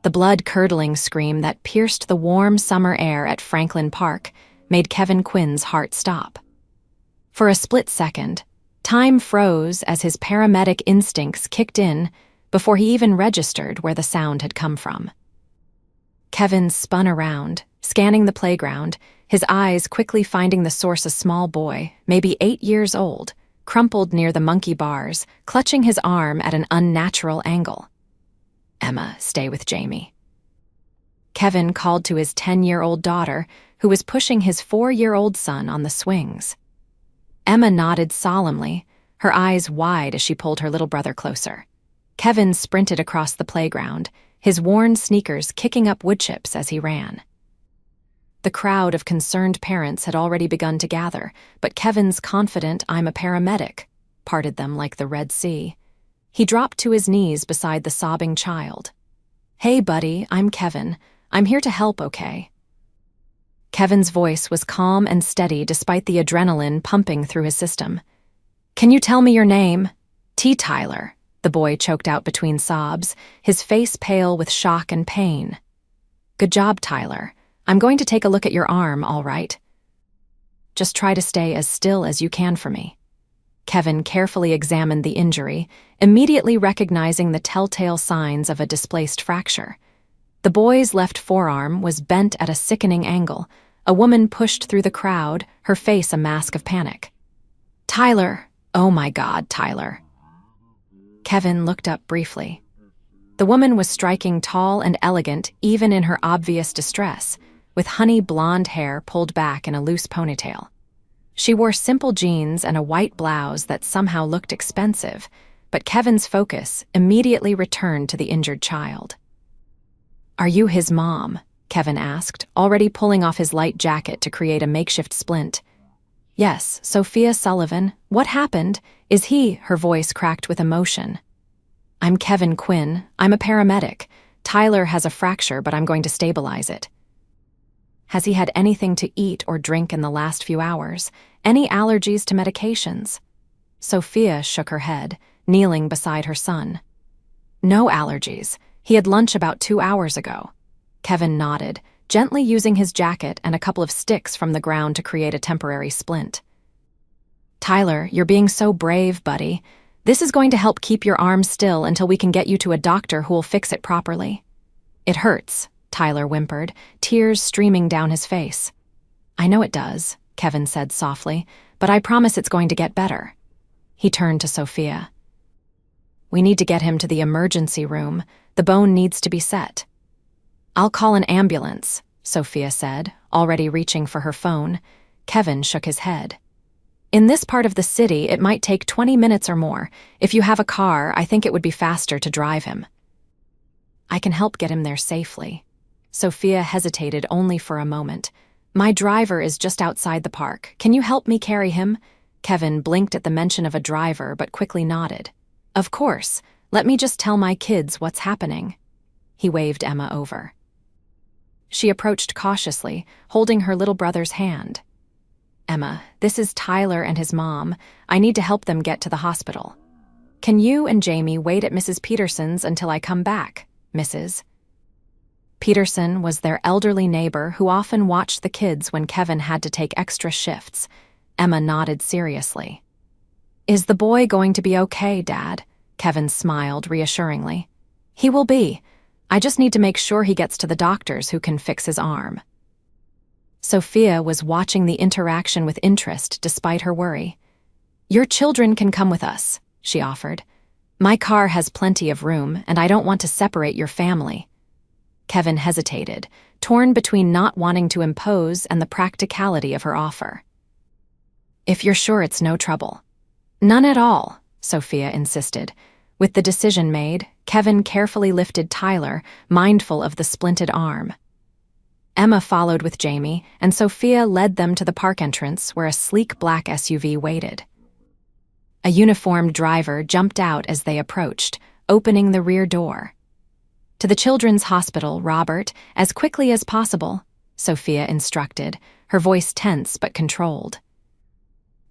The blood-curdling scream that pierced the warm summer air at Franklin Park made Kevin Quinn's heart stop. For a split second, time froze as his paramedic instincts kicked in before he even registered where the sound had come from. Kevin spun around, scanning the playground, his eyes quickly finding the source: a small boy, maybe 8 years old, crumpled near the monkey bars, clutching his arm at an unnatural angle. "Emma, stay with Jamie." Kevin called to his 10-year-old daughter, who was pushing his 4-year-old son on the swings. Emma nodded solemnly, her eyes wide as she pulled her little brother closer. Kevin sprinted across the playground, his worn sneakers kicking up wood chips as he ran. The crowd of concerned parents had already begun to gather, but Kevin's confident "I'm a paramedic" parted them like the Red Sea. He dropped to his knees beside the sobbing child. "Hey, buddy, I'm Kevin. I'm here to help, okay?" Kevin's voice was calm and steady despite the adrenaline pumping through his system. "Can you tell me your name?" "Tyler," the boy choked out between sobs, his face pale with shock and pain. "Good job, Tyler. I'm going to take a look at your arm, all right? Just try to stay as still as you can for me." Kevin carefully examined the injury, immediately recognizing the telltale signs of a displaced fracture. The boy's left forearm was bent at a sickening angle. A woman pushed through the crowd, her face a mask of panic. "Tyler! Oh my God, Tyler!" Kevin looked up briefly. The woman was striking tall and elegant even in her obvious distress, with honey blonde hair pulled back in a loose ponytail. She wore simple jeans and a white blouse that somehow looked expensive, but Kevin's focus immediately returned to the injured child. "Are you his mom?" Kevin asked, already pulling off his light jacket to create a makeshift splint. "Yes, Sophia Sullivan. What happened? Is he?" Her voice cracked with emotion. "I'm Kevin Quinn. I'm a paramedic. Tyler has a fracture, but I'm going to stabilize it." "Has he had anything to eat or drink in the last few hours? Any allergies to medications?" Sophia shook her head, kneeling beside her son. "No allergies. He had lunch about 2 hours ago." Kevin nodded, gently using his jacket and a couple of sticks from the ground to create a temporary splint. "Tyler, you're being so brave, buddy. This is going to help keep your arm still until we can get you to a doctor who will fix it properly." "It hurts," Tyler whimpered, tears streaming down his face. "I know it does," Kevin said softly, "but I promise it's going to get better." He turned to Sophia. "We need to get him to the emergency room. The bone needs to be set." "I'll call an ambulance," Sophia said, already reaching for her phone. Kevin shook his head. "In this part of the city, it might take 20 minutes or more. If you have a car, I think it would be faster to drive him." "I can help get him there safely." Sophia hesitated only for a moment. "My driver is just outside the park. Can you help me carry him?" Kevin blinked at the mention of a driver but quickly nodded. "Of course. Let me just tell my kids what's happening." He waved Emma over. She approached cautiously, holding her little brother's hand. "Emma, this is Tyler and his mom. I need to help them get to the hospital. Can you and Jamie wait at Mrs. Peterson's until I come back, Mrs.?" Peterson was their elderly neighbor who often watched the kids when Kevin had to take extra shifts. Emma nodded seriously. "Is the boy going to be okay, Dad?" Kevin smiled reassuringly. "He will be. I just need to make sure he gets to the doctors who can fix his arm." Sophia was watching the interaction with interest despite her worry. "Your children can come with us," she offered. "My car has plenty of room, and I don't want to separate your family." Kevin hesitated, torn between not wanting to impose and the practicality of her offer. "If you're sure it's no trouble." "None at all," Sophia insisted. With the decision made, Kevin carefully lifted Tyler, mindful of the splinted arm. Emma followed with Jamie, and Sophia led them to the park entrance where a sleek black SUV waited. A uniformed driver jumped out as they approached, opening the rear door. "To the children's hospital, Robert, as quickly as possible," Sophia instructed, her voice tense but controlled.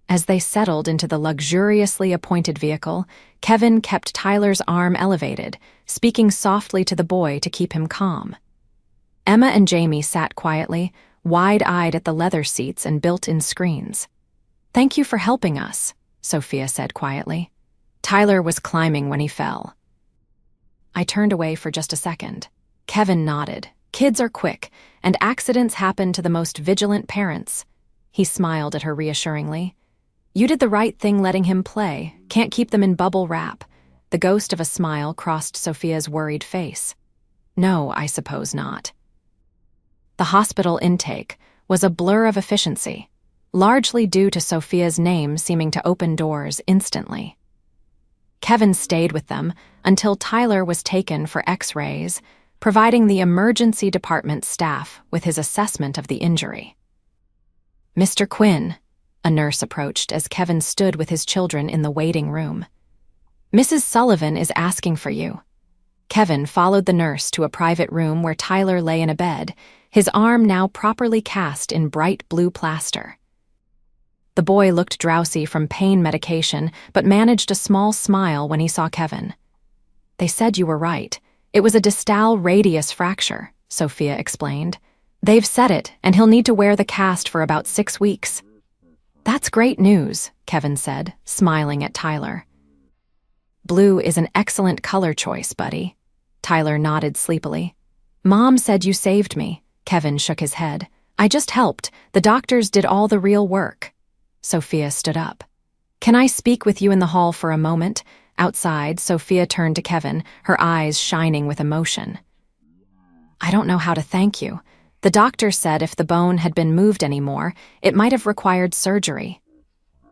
As they settled into the luxuriously appointed vehicle, Kevin kept Tyler's arm elevated, speaking softly to the boy to keep him calm. Emma and Jamie sat quietly, wide-eyed at the leather seats and built-in screens. "Thank you for helping us," Sophia said quietly. "Tyler was climbing when he fell." I turned away for just a second. Kevin nodded. "Kids are quick, and accidents happen to the most vigilant parents." He smiled at her reassuringly. "You did the right thing letting him play. Can't keep them in bubble wrap." The ghost of a smile crossed Sophia's worried face. "No, I suppose not." The hospital intake was a blur of efficiency, largely due to Sophia's name seeming to open doors instantly. Kevin stayed with them until Tyler was taken for X-rays, providing the emergency department staff with his assessment of the injury. "Mr. Quinn," a nurse approached as Kevin stood with his children in the waiting room. "Mrs. Sullivan is asking for you." Kevin followed the nurse to a private room where Tyler lay in a bed, his arm now properly cast in bright blue plaster. The boy looked drowsy from pain medication, but managed a small smile when he saw Kevin. "They said you were right. It was a distal radius fracture," Sophia explained. "They've set it, and he'll need to wear the cast for about 6 weeks." "That's great news," Kevin said, smiling at Tyler. "Blue is an excellent color choice, buddy." Tyler nodded sleepily. "Mom said you saved me." Kevin shook his head. "I just helped. The doctors did all the real work." Sophia stood up. "Can I speak with you in the hall for a moment?" Outside, Sophia turned to Kevin, her eyes shining with emotion. "I don't know how to thank you. The doctor said if the bone had been moved anymore, it might have required surgery."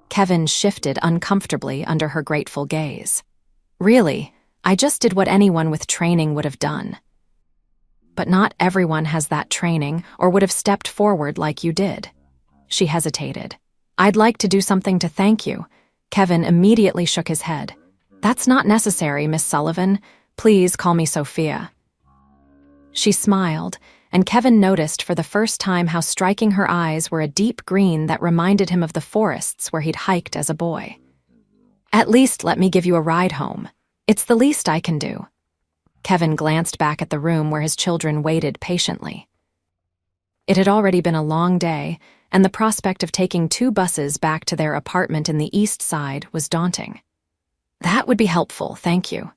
Kevin shifted uncomfortably under her grateful gaze. "Really, I just did what anyone with training would have done." "But not everyone has that training or would have stepped forward like you did." She hesitated. "I'd like to do something to thank you." Kevin immediately shook his head. "That's not necessary, Miss Sullivan. Please call me Sophia." She smiled, and Kevin noticed for the first time how striking her eyes were a deep green that reminded him of the forests where he'd hiked as a boy. "At least let me give you a ride home. It's the least I can do." Kevin glanced back at the room where his children waited patiently. It had already been a long day, and the prospect of taking 2 buses back to their apartment in the East Side was daunting. "That would be helpful, thank you."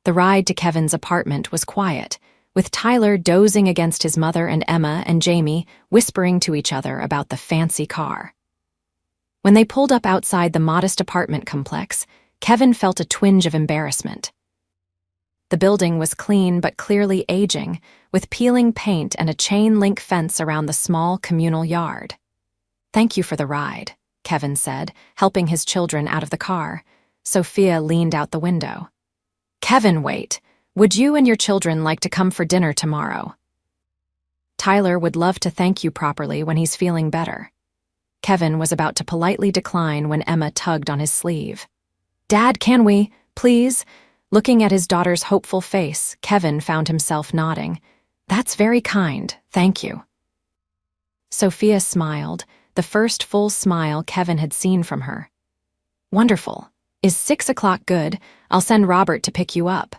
The ride to Kevin's apartment was quiet, with Tyler dozing against his mother and Emma and Jamie whispering to each other about the fancy car. When they pulled up outside the modest apartment complex, Kevin felt a twinge of embarrassment. The building was clean but clearly aging, with peeling paint and a chain-link fence around the small communal yard. "Thank you for the ride," Kevin said, helping his children out of the car. Sophia leaned out the window. "Kevin, wait. Would you and your children like to come for dinner tomorrow?" "Tyler would love to thank you properly when he's feeling better." Kevin was about to politely decline when Emma tugged on his sleeve. "Dad, can we, please?" Looking at his daughter's hopeful face, Kevin found himself nodding. "That's very kind, thank you." Sophia smiled, the first full smile Kevin had seen from her. "Wonderful. Is 6 o'clock good? I'll send Robert to pick you up."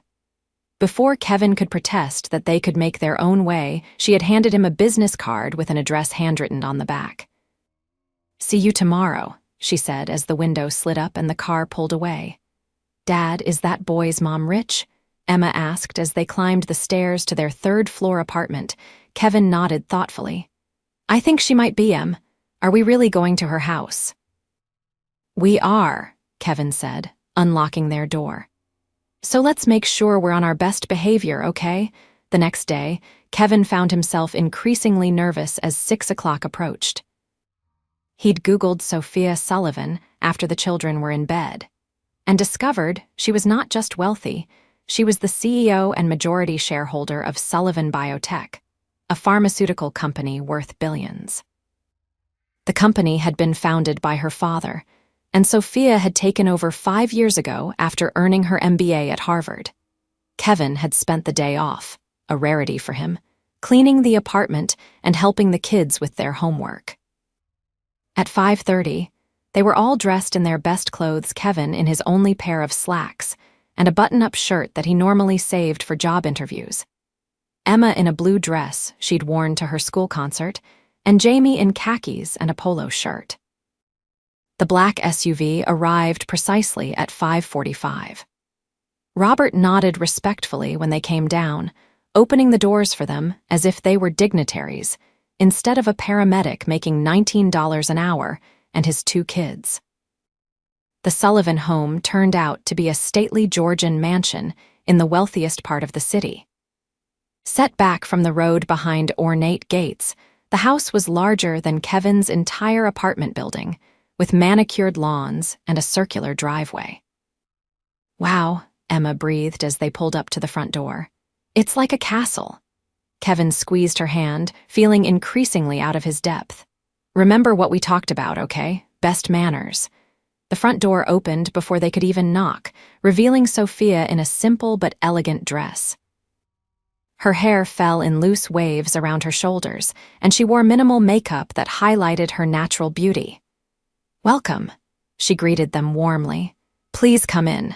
Before Kevin could protest that they could make their own way, she had handed him a business card with an address handwritten on the back. "See you tomorrow," she said as the window slid up and the car pulled away. "Dad, is that boy's mom rich?" Emma asked as they climbed the stairs to their 3rd-floor apartment. Kevin nodded thoughtfully. "I think she might be, Em. Are we really going to her house?" "We are," Kevin said, unlocking their door. "So let's make sure we're on our best behavior, okay?" The next day, Kevin found himself increasingly nervous as 6 o'clock approached. He'd Googled Sophia Sullivan after the children were in bed, and discovered she was not just wealthy, she was the CEO and majority shareholder of Sullivan Biotech, a pharmaceutical company worth billions. The company had been founded by her father, and Sophia had taken over 5 years ago after earning her MBA at Harvard. Kevin had spent the day off, a rarity for him, cleaning the apartment and helping the kids with their homework. At 5:30, They were all dressed in their best clothes, Kevin in his only pair of slacks, and a button-up shirt that he normally saved for job interviews. Emma in a blue dress she'd worn to her school concert, and Jamie in khakis and a polo shirt. The black SUV arrived precisely at 5:45. Robert nodded respectfully when they came down, opening the doors for them as if they were dignitaries, instead of a paramedic making $19 an hour and his 2 kids. The Sullivan home turned out to be a stately Georgian mansion in the wealthiest part of the city. Set back from the road behind ornate gates, the house was larger than Kevin's entire apartment building, with manicured lawns and a circular driveway. "Wow," Emma breathed as they pulled up to the front door. "It's like a castle." Kevin squeezed her hand, feeling increasingly out of his depth. "Remember what we talked about, okay? Best manners." The front door opened before they could even knock, revealing Sophia in a simple but elegant dress. Her hair fell in loose waves around her shoulders, and she wore minimal makeup that highlighted her natural beauty. "Welcome," she greeted them warmly. "Please come in."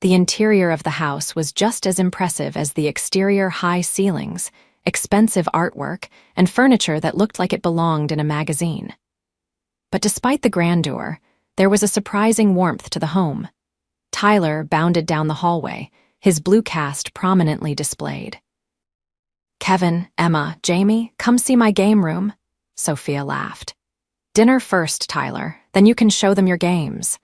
The interior of the house was just as impressive as the exterior: high ceilings, expensive artwork, and furniture that looked like it belonged in a magazine. But despite the grandeur, there was a surprising warmth to the home. Tyler bounded down the hallway, his blue cast prominently displayed. "Kevin, Emma, Jamie, come see my game room," Sophia laughed. "Dinner first, Tyler, then you can show them your games."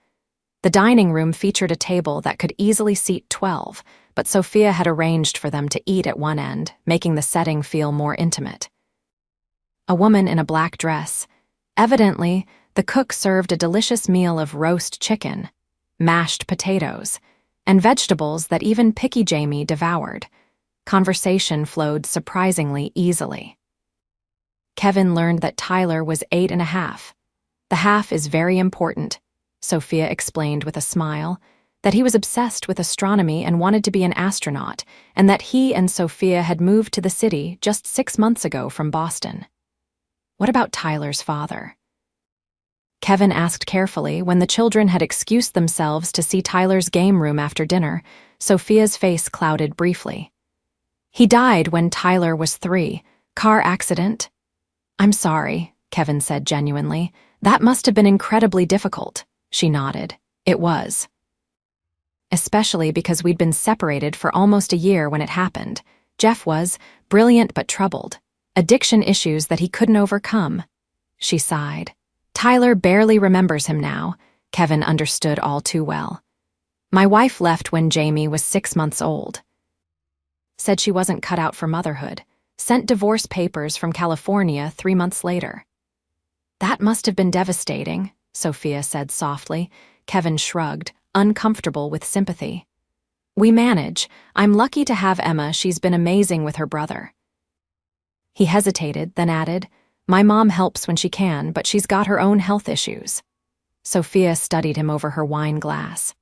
The dining room featured a table that could easily seat 12, but Sophia had arranged for them to eat at one end, making the setting feel more intimate. A woman in a black dress. Evidently, the cook served a delicious meal of roast chicken, mashed potatoes, and vegetables that even picky Jamie devoured. Conversation flowed surprisingly easily. Kevin learned that Tyler was 8.5. The half is very important, Sophia explained with a smile, that he was obsessed with astronomy and wanted to be an astronaut, and that he and Sophia had moved to the city just 6 months ago from Boston. What about Tyler's father? Kevin asked carefully when the children had excused themselves to see Tyler's game room after dinner. Sophia's face clouded briefly. "He died when Tyler was 3. Car accident." "I'm sorry," Kevin said genuinely. "That must have been incredibly difficult." She nodded. "It was. Especially because we'd been separated for almost a year when it happened. Jeff was brilliant but troubled. Addiction issues that he couldn't overcome." She sighed. "Tyler barely remembers him now." Kevin understood all too well. "My wife left when Jamie was 6 months old. Said she wasn't cut out for motherhood. Sent divorce papers from California 3 months later." "That must have been devastating," Sophia said softly. Kevin shrugged, uncomfortable with sympathy. "We manage. I'm lucky to have Emma. She's been amazing with her brother." He hesitated, then added, "My mom helps when she can, but she's got her own health issues." Sophia studied him over her wine glass.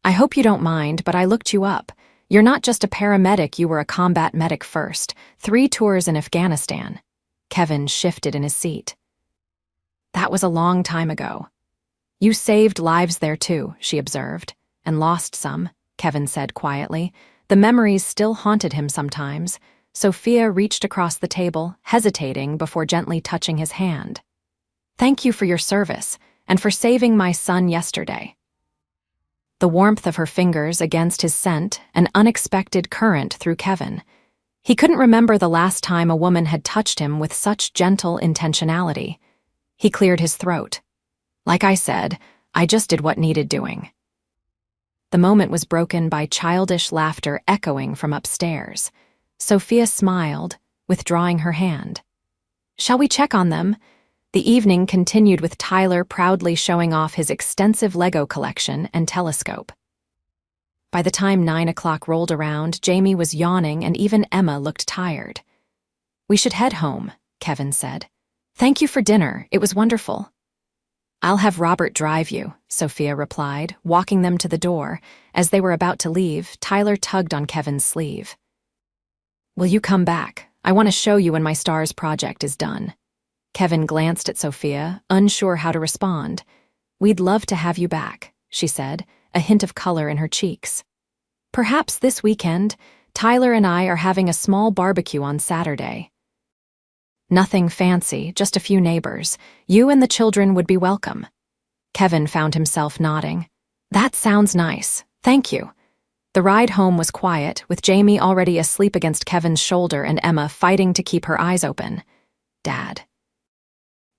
"I hope you don't mind, but I looked you up. You're not just a paramedic, you were a combat medic first. 3 tours in Afghanistan." Kevin shifted in his seat. "That was a long time ago." "You saved lives there too," she observed. "And lost some," Kevin said quietly. The memories still haunted him sometimes. Sophia reached across the table, hesitating before gently touching his hand. "Thank you for your service, and for saving my son yesterday." The warmth of her fingers against his sent an unexpected current through Kevin. He couldn't remember the last time a woman had touched him with such gentle intentionality. He cleared his throat. "Like I said, I just did what needed doing." The moment was broken by childish laughter echoing from upstairs. Sophia smiled, withdrawing her hand. "Shall we check on them?" The evening continued with Tyler proudly showing off his extensive Lego collection and telescope. By the time 9 o'clock rolled around, Jamie was yawning and even Emma looked tired. "We should head home," Kevin said. "Thank you for dinner, it was wonderful." "I'll have Robert drive you," Sophia replied, walking them to the door. As they were about to leave, Tyler tugged on Kevin's sleeve. "Will you come back? I want to show you when my STARS project is done." Kevin glanced at Sophia, unsure how to respond. "We'd love to have you back," she said, a hint of color in her cheeks. "Perhaps this weekend, Tyler and I are having a small barbecue on Saturday." "Nothing fancy, just a few neighbors. You and the children would be welcome." Kevin found himself nodding. "That sounds nice. Thank you." The ride home was quiet, with Jamie already asleep against Kevin's shoulder and Emma fighting to keep her eyes open. "Dad,"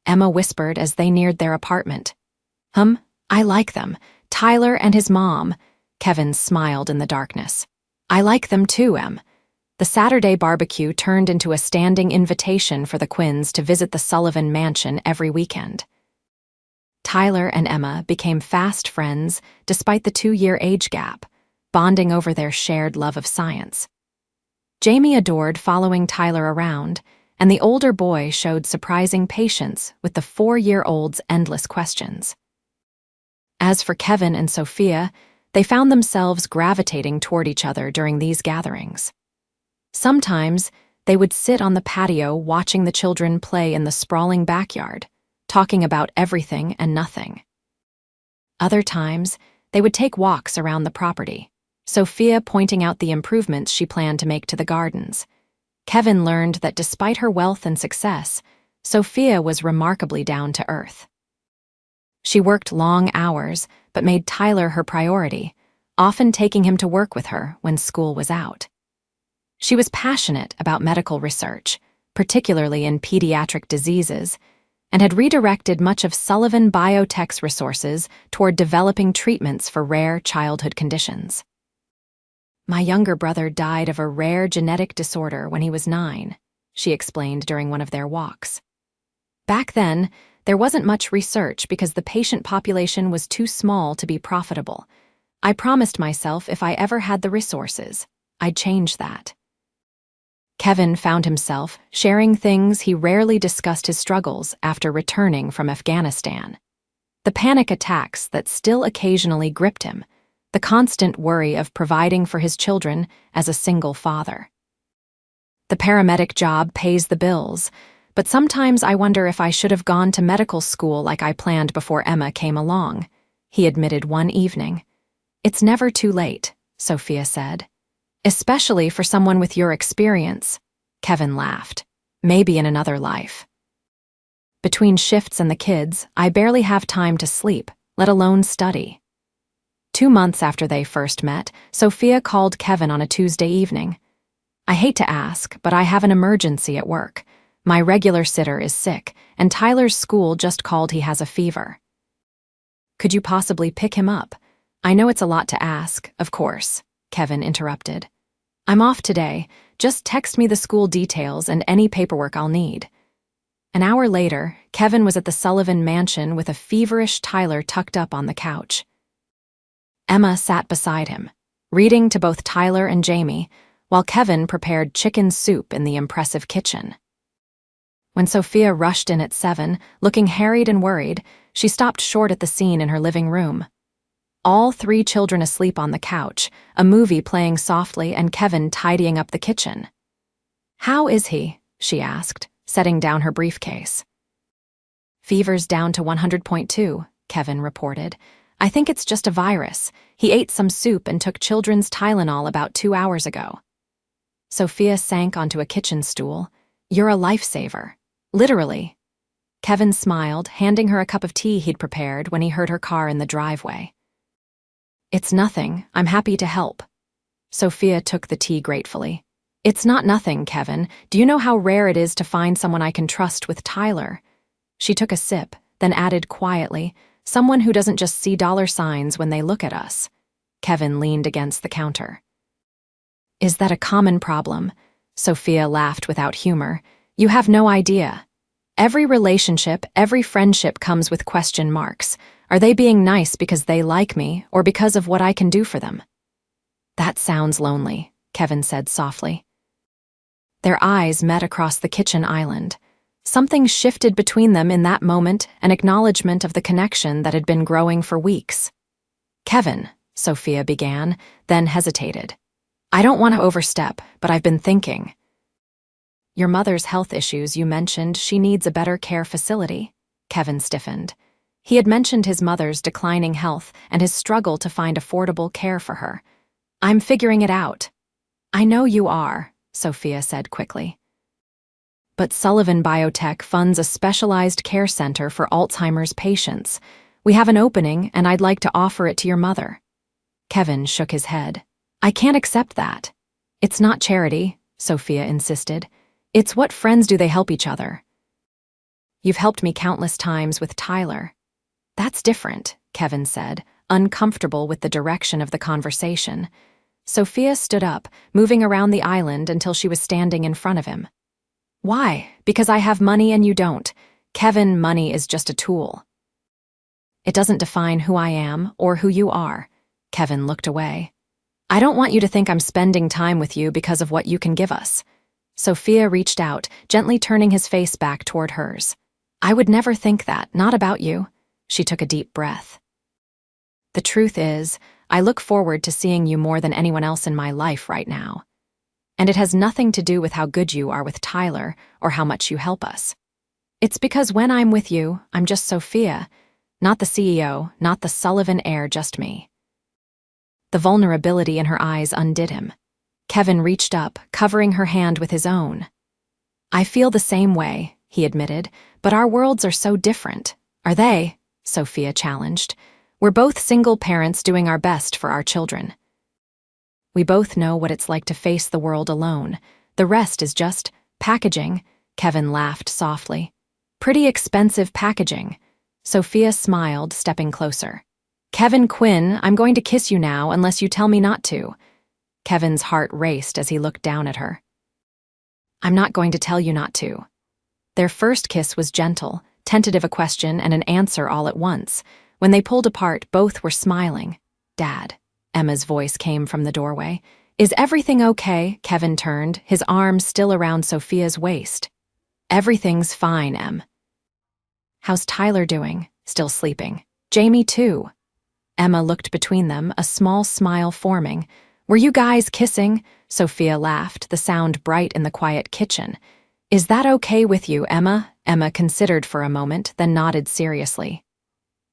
Emma whispered as they neared their apartment. I like them. Tyler and his mom." Kevin smiled in the darkness. "I like them too, Em." The Saturday barbecue turned into a standing invitation for the Quinns to visit the Sullivan mansion every weekend. Tyler and Emma became fast friends despite the 2-year age gap, bonding over their shared love of science. Jamie adored following Tyler around, and the older boy showed surprising patience with the 4-year-old's endless questions. As for Kevin and Sophia, they found themselves gravitating toward each other during these gatherings. Sometimes, they would sit on the patio watching the children play in the sprawling backyard, talking about everything and nothing. Other times, they would take walks around the property, Sophia pointing out the improvements she planned to make to the gardens. Kevin learned that despite her wealth and success, Sophia was remarkably down to earth. She worked long hours, but made Tyler her priority, often taking him to work with her when school was out. She was passionate about medical research, particularly in pediatric diseases, and had redirected much of Sullivan Biotech's resources toward developing treatments for rare childhood conditions. "My younger brother died of a rare genetic disorder when he was 9, she explained during one of their walks. Back then, there wasn't much research because the patient population was too small to be profitable. I promised myself if I ever had the resources, I'd change that." Kevin found himself sharing things he rarely discussed his struggles after returning from Afghanistan. The panic attacks that still occasionally gripped him, the constant worry of providing for his children as a single father. "The paramedic job pays the bills, but sometimes I wonder if I should have gone to medical school like I planned before Emma came along," he admitted one evening. "It's never too late," Sophia said. "Especially for someone with your experience," Kevin laughed. "Maybe in another life." "Between shifts and the kids, I barely have time to sleep, let alone study." 2 months after they first met, Sophia called Kevin on a Tuesday evening. "I hate to ask, but I have an emergency at work. My regular sitter is sick, and Tyler's school just called he has a fever. Could you possibly pick him up? I know it's a lot to ask, of course," Kevin interrupted. "I'm off today. Just text me the school details and any paperwork I'll need." An hour later, Kevin was at the Sullivan mansion with a feverish Tyler tucked up on the couch. Emma sat beside him, reading to both Tyler and Jamie, while Kevin prepared chicken soup in the impressive kitchen. When Sophia rushed in at 7, looking harried and worried, she stopped short at the scene in her living room. All 3 children asleep on the couch, a movie playing softly and Kevin tidying up the kitchen. "How is he?" she asked, setting down her briefcase. "Fever's down to 100.2, Kevin reported. "I think it's just a virus. He ate some soup and took children's Tylenol about 2 hours ago." Sophia sank onto a kitchen stool. "You're a lifesaver. Literally." Kevin smiled, handing her a cup of tea he'd prepared when he heard her car in the driveway. "It's nothing. I'm happy to help." Sophia took the tea gratefully. "It's not nothing, Kevin. Do you know how rare it is to find someone I can trust with Tyler?" She took a sip, then added quietly, "Someone who doesn't just see dollar signs when they look at us." Kevin leaned against the counter. "Is that a common problem?" Sophia laughed without humor. "You have no idea. Every relationship, every friendship comes with question marks. Are they being nice because they like me or because of what I can do for them?" "That sounds lonely," Kevin said softly. Their eyes met across the kitchen island. Something shifted between them in that moment, an acknowledgement of the connection that had been growing for weeks. "Kevin," Sophia began, then hesitated. "I don't want to overstep, but I've been thinking." Your mother's health issues, you mentioned she needs a better care facility. Kevin stiffened. He had mentioned his mother's declining health and his struggle to find affordable care for her. I'm figuring it out. I know you are, Sophia said quickly. But Sullivan Biotech funds a specialized care center for Alzheimer's patients. We have an opening, and I'd like to offer it to your mother. Kevin shook his head. I can't accept that. It's not charity, Sophia insisted. It's what friends do, they help each other. You've helped me countless times with Tyler. That's different, Kevin said, uncomfortable with the direction of the conversation. Sophia stood up, moving around the island until she was standing in front of him. Why? Because I have money and you don't. Kevin, money is just a tool. It doesn't define who I am or who you are. Kevin looked away. I don't want you to think I'm spending time with you because of what you can give us. Sophia reached out, gently turning his face back toward hers. I would never think that, not about you. She took a deep breath. The truth is, I look forward to seeing you more than anyone else in my life right now. And it has nothing to do with how good you are with Tyler or how much you help us. It's because when I'm with you, I'm just Sophia, not the CEO, not the Sullivan heir, just me. The vulnerability in her eyes undid him. Kevin reached up, covering her hand with his own. I feel the same way, he admitted, but our worlds are so different. Are they? Sophia challenged. We're both single parents doing our best for our children. We both know what it's like to face the world alone. The rest is just packaging, Kevin laughed softly. Pretty expensive packaging. Sophia smiled, stepping closer. Kevin Quinn, I'm going to kiss you now unless you tell me not to. Kevin's heart raced as he looked down at her. I'm not going to tell you not to. Their first kiss was gentle, tentative, a question and an answer all at once. When they pulled apart, both were smiling. Dad, Emma's voice came from the doorway. Is everything okay? Kevin turned, his arm still around Sophia's waist. Everything's fine, Em. How's Tyler doing? Still sleeping. Jamie too. Emma looked between them, a small smile forming. Were you guys kissing? Sophia laughed, the sound bright in the quiet kitchen. Is that okay with you, Emma? Emma considered for a moment, then nodded seriously.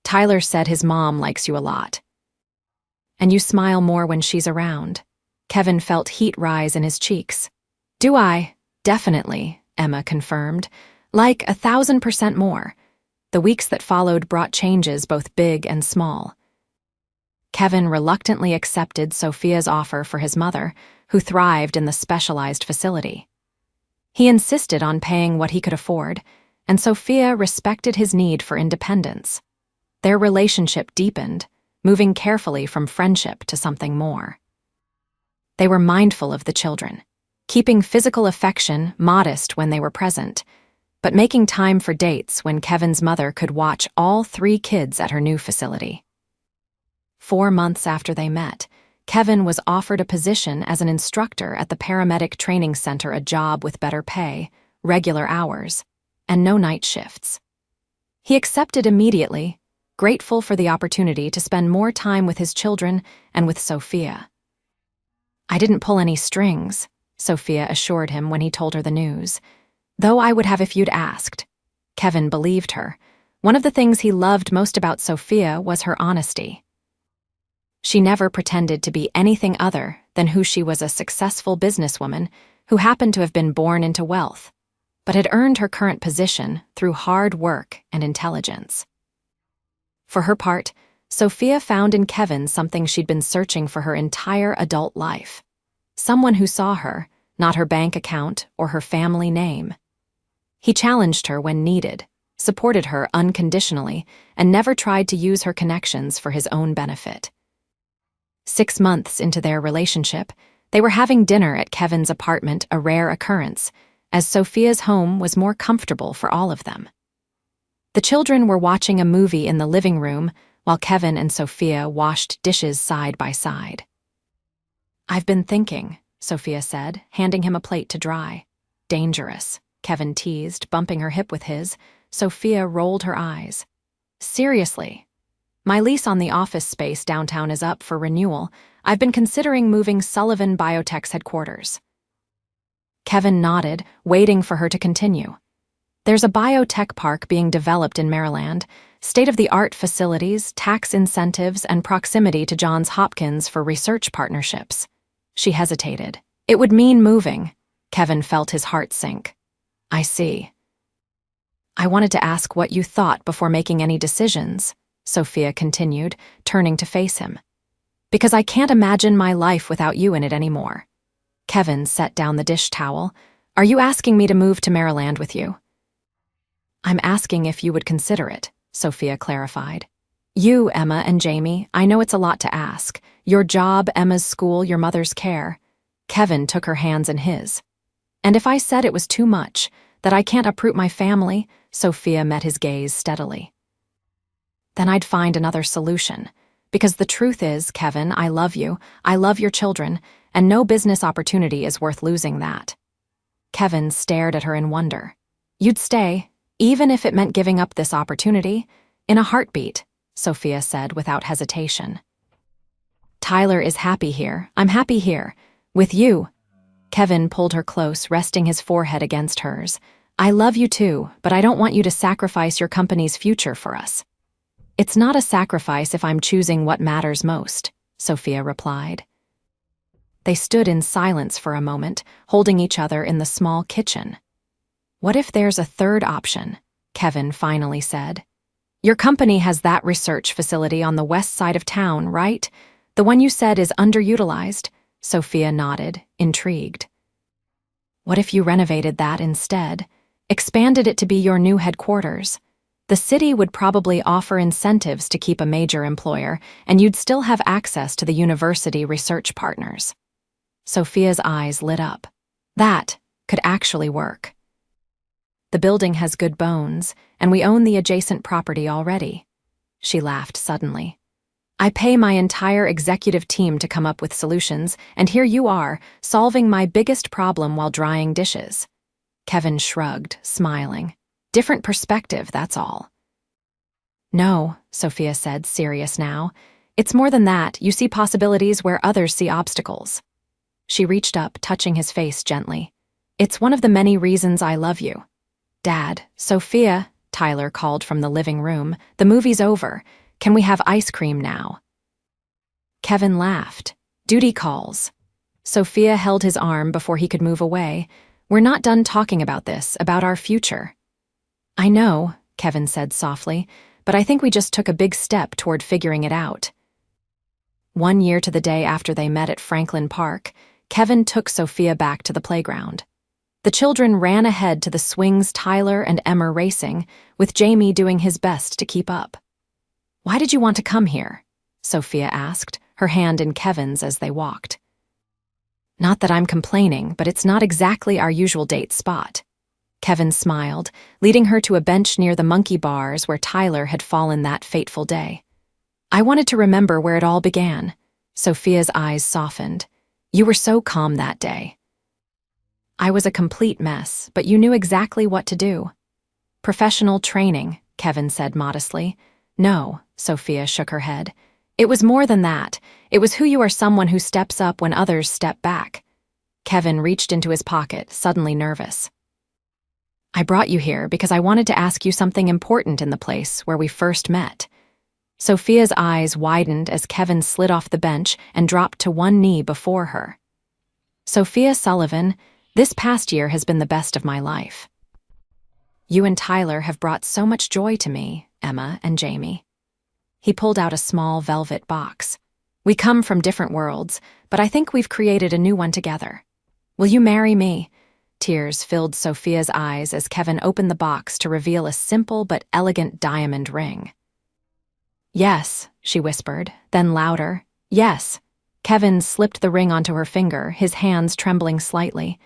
Tyler said his mom likes you a lot. And you smile more when she's around. Kevin felt heat rise in his cheeks. Do I? Definitely, Emma confirmed. Like 1,000% more. The weeks that followed brought changes, both big and small. Kevin reluctantly accepted Sophia's offer for his mother, who thrived in the specialized facility. He insisted on paying what he could afford, and Sophia respected his need for independence. Their relationship deepened, moving carefully from friendship to something more. They were mindful of the children, keeping physical affection modest when they were present, but making time for dates when Kevin's mother could watch all 3 kids at her new facility. 4 months after they met, Kevin was offered a position as an instructor at the paramedic training center, a job with better pay, regular hours, and no night shifts. He accepted immediately, grateful for the opportunity to spend more time with his children and with Sophia. I didn't pull any strings, Sophia assured him when he told her the news. Though I would have if you'd asked. Kevin believed her. One of the things he loved most about Sophia was her honesty. She never pretended to be anything other than who she was, a successful businesswoman who happened to have been born into wealth, but had earned her current position through hard work and intelligence. For her part, Sophia found in Kevin something she'd been searching for her entire adult life. Someone who saw her, not her bank account or her family name. He challenged her when needed, supported her unconditionally, and never tried to use her connections for his own benefit. 6 months into their relationship, they were having dinner at Kevin's apartment, a rare occurrence, as Sophia's home was more comfortable for all of them. The children were watching a movie in the living room while Kevin and Sophia washed dishes side by side. I've been thinking, Sophia said, handing him a plate to dry. Dangerous, Kevin teased, bumping her hip with his. Sophia rolled her eyes. Seriously? My lease on the office space downtown is up for renewal. I've been considering moving Sullivan Biotech's headquarters. Kevin nodded, waiting for her to continue. There's a biotech park being developed in Maryland, state-of-the-art facilities, tax incentives, and proximity to Johns Hopkins for research partnerships. She hesitated. It would mean moving. Kevin felt his heart sink. I see. I wanted to ask what you thought before making any decisions, Sophia continued, turning to face him. Because I can't imagine my life without you in it anymore. Kevin set down the dish towel. Are you asking me to move to Maryland with you? I'm asking if you would consider it, Sophia clarified. You, Emma, and Jamie, I know it's a lot to ask. Your job, Emma's school, your mother's care. Kevin took her hands in his. And if I said it was too much, that I can't uproot my family, Sophia met his gaze steadily. Then I'd find another solution. Because the truth is, Kevin, I love you, I love your children, and no business opportunity is worth losing that. Kevin stared at her in wonder. You'd stay, even if it meant giving up this opportunity? In a heartbeat, Sophia said without hesitation. Tyler is happy here. I'm happy here. With you. Kevin pulled her close, resting his forehead against hers. I love you too, but I don't want you to sacrifice your company's future for us. It's not a sacrifice if I'm choosing what matters most, Sophia replied. They stood in silence for a moment, holding each other in the small kitchen. What if there's a third option? Kevin finally said. Your company has that research facility on the west side of town, right? The one you said is underutilized? Sophia nodded, intrigued. What if you renovated that instead? Expanded it to be your new headquarters? The city would probably offer incentives to keep a major employer, and you'd still have access to the university research partners. Sophia's eyes lit up. That could actually work. The building has good bones, and we own the adjacent property already. She laughed suddenly. I pay my entire executive team to come up with solutions, and here you are, solving my biggest problem while drying dishes. Kevin shrugged, smiling. Different perspective, that's all. No, Sophia said, serious now. It's more than that. You see possibilities where others see obstacles. She reached up, touching his face gently. It's one of the many reasons I love you. Dad, Sophia, Tyler called from the living room. The movie's over. Can we have ice cream now? Kevin laughed. Duty calls. Sophia held his arm before he could move away. We're not done talking about this, about our future. I know, Kevin said softly, but I think we just took a big step toward figuring it out. 1 year to the day after they met at Franklin Park, Kevin took Sophia back to the playground. The children ran ahead to the swings Tyler and Emma racing, with Jamie doing his best to keep up. Why did you want to come here? Sophia asked, her hand in Kevin's as they walked. Not that I'm complaining, but it's not exactly our usual date spot. Kevin smiled, leading her to a bench near the monkey bars where Tyler had fallen that fateful day. I wanted to remember where it all began. Sophia's eyes softened. You were so calm that day. I was a complete mess, but you knew exactly what to do. Professional training, Kevin said modestly. No, Sophia shook her head. It was more than that. It was who you are, someone who steps up when others step back. Kevin reached into his pocket, suddenly nervous. I brought you here because I wanted to ask you something important in the place where we first met. Sophia's eyes widened as Kevin slid off the bench and dropped to one knee before her. Sophia Sullivan, this past year has been the best of my life. You and Tyler have brought so much joy to me, Emma and Jamie. He pulled out a small velvet box. We come from different worlds, but I think we've created a new one together. Will you marry me? Tears filled Sophia's eyes as Kevin opened the box to reveal a simple but elegant diamond ring. Yes, she whispered, then louder, yes. Kevin slipped the ring onto her finger, his hands trembling slightly.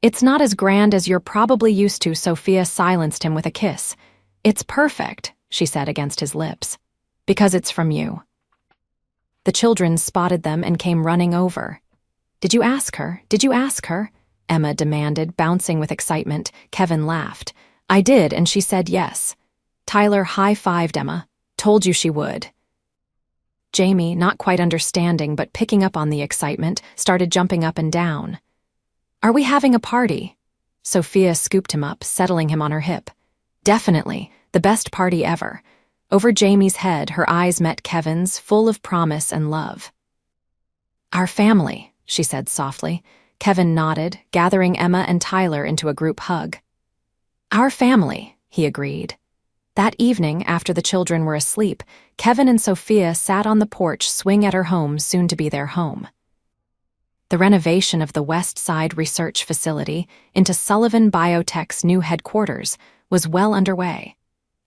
It's not as grand as you're probably used to, Sophia silenced him with a kiss. It's perfect, she said against his lips. Because it's from you. The children spotted them and came running over. Did you ask her? Did you ask her? Emma demanded, bouncing with excitement. Kevin laughed. I did, and she said yes. Tyler high-fived Emma. Told you she would. Jamie, not quite understanding but picking up on the excitement, started jumping up and down. Are we having a party? Sophia scooped him up, settling him on her hip. Definitely, the best party ever. Over Jamie's head, her eyes met Kevin's, full of promise and love. Our family, she said softly. Kevin nodded, gathering Emma and Tyler into a group hug. Our family, he agreed. That evening, after the children were asleep, Kevin and Sophia sat on the porch swing at her home, soon to be their home. The renovation of the West Side Research Facility into Sullivan Biotech's new headquarters was well underway,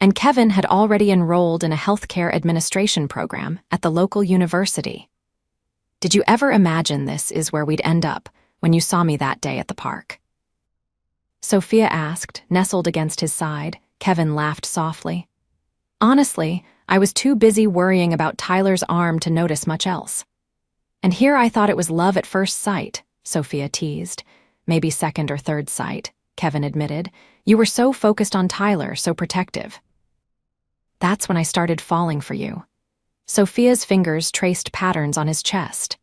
and Kevin had already enrolled in a healthcare administration program at the local university. Did you ever imagine this is where we'd end up when you saw me that day at the park? Sophia asked, nestled against his side. Kevin laughed softly. Honestly, I was too busy worrying about Tyler's arm to notice much else. And here I thought it was love at first sight, Sophia teased. Maybe second or third sight, Kevin admitted. You were so focused on Tyler, so protective. That's when I started falling for you. Sophia's fingers traced patterns on his chest.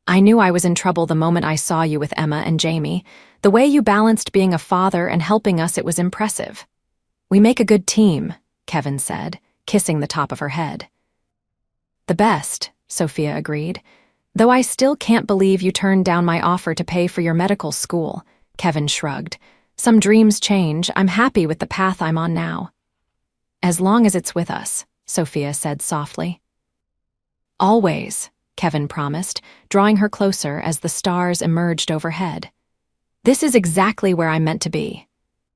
I knew I was in trouble the moment I saw you with Emma and Jamie. The way you balanced being a father and helping us, it was impressive. We make a good team, Kevin said, kissing the top of her head. The best, Sophia agreed. Though I still can't believe you turned down my offer to pay for your medical school, Kevin shrugged. Some dreams change. I'm happy with the path I'm on now. As long as it's with us, Sophia said softly. Always, Kevin promised, drawing her closer as the stars emerged overhead. This is exactly where I'm meant to be.